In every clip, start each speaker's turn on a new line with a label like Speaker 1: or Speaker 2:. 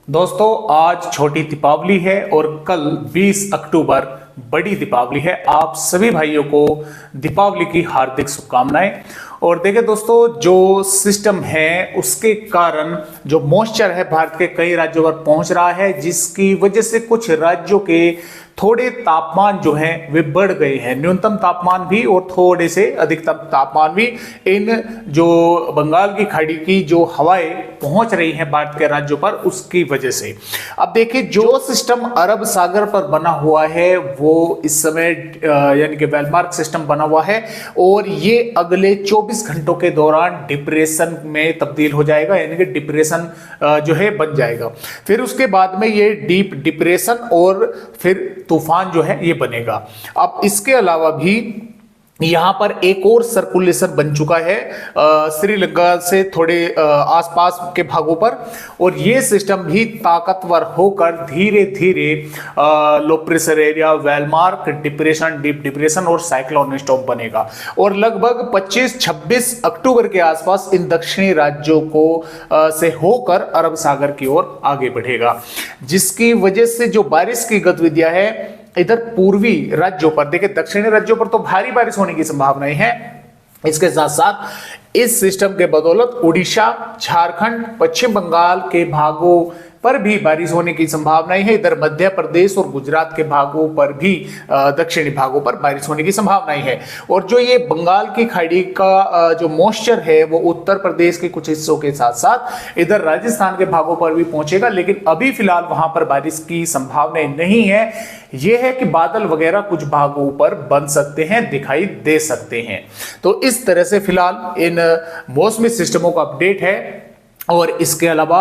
Speaker 1: दोस्तों, आज छोटी दीपावली है और कल 20 अक्टूबर बड़ी दीपावली है। आप सभी भाइयों को दीपावली की हार्दिक शुभकामनाएं। और देखिए दोस्तों, जो सिस्टम है उसके कारण जो मॉइस्चर है भारत के कई राज्यों पर पहुंच रहा है, जिसकी वजह से कुछ राज्यों के थोड़े तापमान जो हैं वे बढ़ गए हैं, न्यूनतम तापमान भी और थोड़े से अधिकतम तापमान भी। इन जो बंगाल की खाड़ी की जो हवाएं पहुंच रही हैं भारत के राज्यों पर, उसकी वजह से अब देखिए जो सिस्टम अरब सागर पर बना हुआ है वो इस समय यानी कि वेलमार्क सिस्टम बना हुआ है और ये अगले 24 घंटों के दौरान डिप्रेशन में तब्दील हो जाएगा, यानी कि डिप्रेशन जो है बन जाएगा। फिर उसके बाद में ये डीप डिप्रेशन और फिर तूफान जो है ये बनेगा। अब इसके अलावा भी यहां पर एक और सर्कुलेशन बन चुका है श्रीलंका से थोड़े आसपास के भागों पर, और ये सिस्टम भी ताकतवर होकर धीरे धीरे low pressure area, well-marked depression, deep depression और साइक्लोन स्टॉर्म बनेगा। और लगभग 25-26 अक्टूबर के आसपास इन दक्षिणी राज्यों को से होकर अरब सागर की ओर आगे बढ़ेगा, जिसकी वजह से जो बारिश की गतिविधियां है इधर पूर्वी राज्यों पर, देखिए दक्षिणी राज्यों पर तो भारी बारिश होने की संभावनाएं हैं। इसके साथ साथ इस सिस्टम के बदौलत उड़ीसा, झारखंड, पश्चिम बंगाल के भागों पर भी बारिश होने की संभावनाएं है। इधर मध्य प्रदेश और गुजरात के भागों पर भी, दक्षिणी भागों पर बारिश होने की संभावनाएं है। और जो ये बंगाल की खाड़ी का जो मॉइस्चर है वो उत्तर प्रदेश के कुछ हिस्सों के साथ साथ इधर राजस्थान के भागों पर भी पहुंचेगा, लेकिन अभी फिलहाल वहां पर बारिश की संभावनाएं नहीं है। यह है कि बादल वगैरह कुछ भागों पर बन सकते हैं, दिखाई दे सकते हैं। तो इस तरह से फिलहाल इन मौसमी सिस्टमों का अपडेट है। और इसके अलावा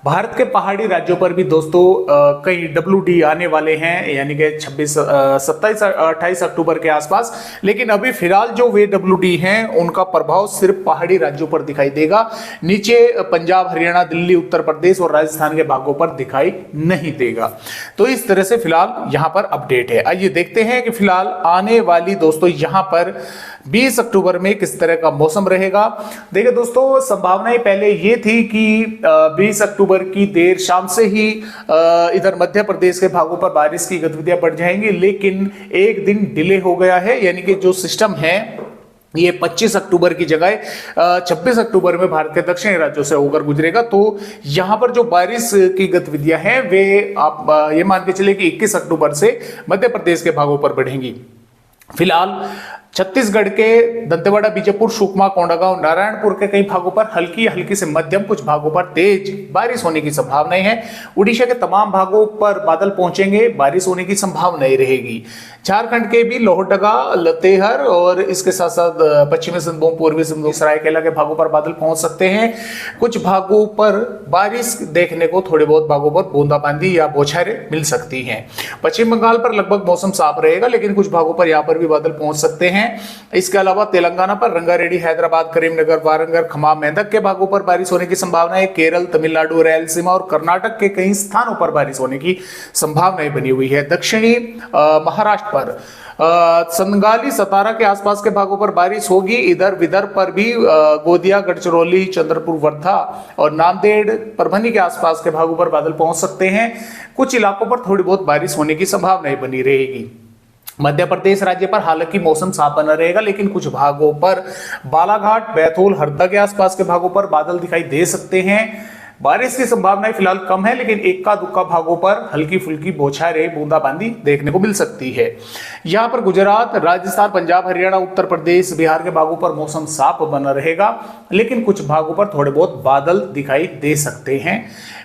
Speaker 1: भारत के पहाड़ी राज्यों पर भी दोस्तों कई WD आने वाले हैं, यानी कि 27-28 अक्टूबर के आसपास। लेकिन अभी फिलहाल जो वे WD हैं उनका प्रभाव सिर्फ पहाड़ी राज्यों पर दिखाई देगा, नीचे पंजाब, हरियाणा, दिल्ली, उत्तर प्रदेश और राजस्थान के भागों पर दिखाई नहीं देगा। तो इस तरह से फिलहाल यहां पर अपडेट है। आइए देखते हैं कि फिलहाल आने वाली दोस्तों यहां पर 20 अक्टूबर में किस तरह का मौसम रहेगा। देखिए दोस्तों, संभावनाएं पहले ये थी कि 20 अक्टूबर की देर शाम से ही इधर मध्य प्रदेश के भागों पर बारिश की गतिविधियां बढ़ जाएंगी, लेकिन एक दिन डिले हो गया है, यानी कि जो सिस्टम है ये 25 अक्टूबर की जगह 26 अक्टूबर में भारत के दक्षिणी राज्यों से होकर गुजरेगा। तो यहां पर जो बारिश की गतिविधियां हैं वे आप ये मान के चले कि 21 अक्टूबर से मध्य प्रदेश के भागों पर बढ़ेंगी। फिलहाल छत्तीसगढ़ के दंतेवाड़ा, बीजापुर, सुकमा, कोंडागांव, नारायणपुर के कई भागों पर हल्की हल्की से मध्यम, कुछ भागों पर तेज बारिश होने की संभावनाएं हैं। उड़ीसा के तमाम भागों पर बादल पहुंचेंगे, बारिश होने की संभावनाएं रहेगी। झारखंड के भी लोहरदगा, लतेहर और इसके साथ साथ पश्चिमी सिंहभूम, पूर्वी सिंहभूम, सरायकेला के भागों पर बादल पहुंच सकते हैं। कुछ भागों पर बारिश देखने को, थोड़े बहुत भागों पर बूंदाबांदी या बौछारें मिल सकती हैं। पश्चिम बंगाल पर लगभग मौसम साफ रहेगा, लेकिन कुछ भागों पर यहां पर भी बादल पहुंच सकते हैं। इसके अलावा तेलंगाना पर रंगारेड्डी, हैदराबाद, करीमनगर, वारंगल, खम्मम, मेदक के भागों पर बारिश होने की संभावना है। केरल, तमिलनाडु, रायलसीमा और कर्नाटक के कई स्थानों पर बारिश होने की संभावनाएं बनी हुई है। दक्षिणी महाराष्ट्र पर संगाली, सतारा के आसपास के भागों पर बारिश होगी। इधर विदर्भ पर भी गोंदिया, गढ़चिरौली, चंद्रपुर, वर्धा और नांदेड़, परभनी के आसपास के भागों पर बादल पहुंच सकते हैं। कुछ इलाकों पर थोड़ी बहुत बारिश होने की संभावनाएं बनी रहेगी। मध्य प्रदेश राज्य पर हालांकि मौसम साफ बना रहेगा, लेकिन कुछ भागों पर बालाघाट, बैतूल, हरदा के आसपास के भागों पर बादल दिखाई दे सकते हैं। बारिश की संभावनाएं फिलहाल कम है, लेकिन इक्का दुक्का भागों पर हल्की फुल्की बौछारें, बूंदाबांदी देखने को मिल सकती है। यहां पर गुजरात, राजस्थान, पंजाब, हरियाणा, उत्तर प्रदेश, बिहार के भागों पर मौसम साफ बना रहेगा, लेकिन कुछ भागों पर थोड़े बहुत बादल दिखाई दे सकते हैं।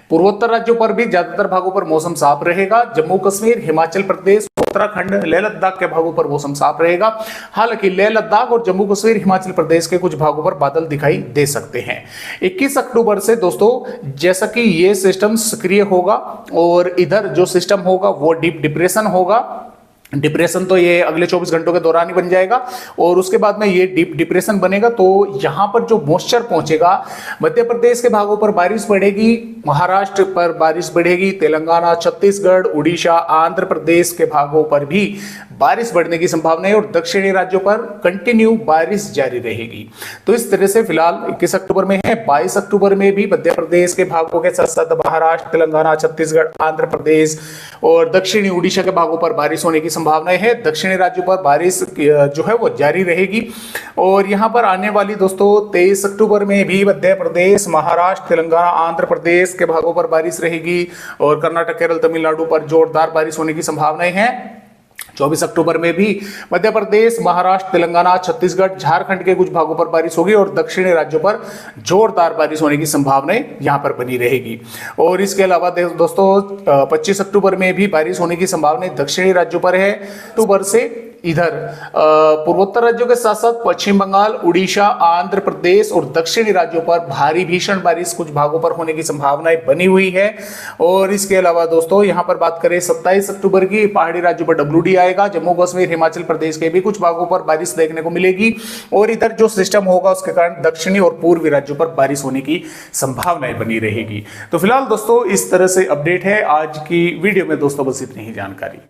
Speaker 1: पूर्वोत्तर राज्यों पर भी ज्यादातर भागों पर मौसम साफ रहेगा। जम्मू कश्मीर, हिमाचल प्रदेश, उत्तराखंड, लेह लद्दाख के भागों पर मौसम साफ रहेगा। हालांकि लेह लद्दाख और जम्मू कश्मीर, हिमाचल प्रदेश के कुछ भागों पर बादल दिखाई दे सकते हैं। 21 अक्टूबर से दोस्तों जैसा कि ये सिस्टम सक्रिय होगा और इधर जो सिस्टम होगा वो डीप डिप्रेशन होगा, डिप्रेशन तो ये अगले 24 घंटों के दौरान ही बन जाएगा और उसके बाद में ये डीप डिप्रेशन बनेगा। तो यहां पर जो मॉइस्चर पहुंचेगा, मध्य प्रदेश के भागों पर बारिश बढ़ेगी, महाराष्ट्र पर बारिश बढ़ेगी, तेलंगाना, छत्तीसगढ़, उड़ीसा, आंध्र प्रदेश के भागों पर भी बारिश बढ़ने की संभावना है और दक्षिणी राज्यों पर कंटिन्यू बारिश जारी रहेगी। तो इस तरह से फिलहाल 21 अक्टूबर में है, 22 अक्टूबर में भी मध्य प्रदेश के भागों के साथ साथ महाराष्ट्र, तेलंगाना, छत्तीसगढ़, आंध्र प्रदेश और दक्षिणी उड़ीसा के भागों पर बारिश होने की संभावनाएं है। दक्षिणी राज्यों पर बारिश जो है वो जारी रहेगी और यहां पर आने वाली दोस्तों 23 अक्टूबर में भी मध्य प्रदेश, महाराष्ट्र, तेलंगाना, आंध्र प्रदेश के भागों पर बारिश रहेगी और कर्नाटक, केरल, तमिलनाडु पर जोरदार बारिश होने की संभावनाएं हैं। 24 अक्टूबर में भी मध्य प्रदेश, महाराष्ट्र, तेलंगाना, छत्तीसगढ़, झारखंड के कुछ भागों पर बारिश होगी और दक्षिणी राज्यों पर जोरदार बारिश होने की संभावनाएं यहां पर बनी रहेगी। और इसके अलावा दोस्तों 25 अक्टूबर में भी बारिश होने की संभावना दक्षिणी राज्यों पर है। अक्टूबर से इधर पूर्वोत्तर राज्यों के साथ साथ पश्चिम बंगाल, उड़ीसा, आंध्र प्रदेश और दक्षिणी राज्यों पर भारी भीषण बारिश कुछ भागों पर होने की संभावनाएं बनी हुई है। और इसके अलावा दोस्तों यहां पर बात करें 27 अक्टूबर की, पहाड़ी राज्यों पर WD आएगा, जम्मू कश्मीर, हिमाचल प्रदेश के भी कुछ भागों पर बारिश देखने को मिलेगी और इधर जो सिस्टम होगा उसके कारण दक्षिणी और पूर्वी राज्यों पर बारिश होने की संभावनाएं बनी रहेगी। तो फिलहाल दोस्तों इस तरह से अपडेट है आज की वीडियो में दोस्तों, बस इतनी ही जानकारी।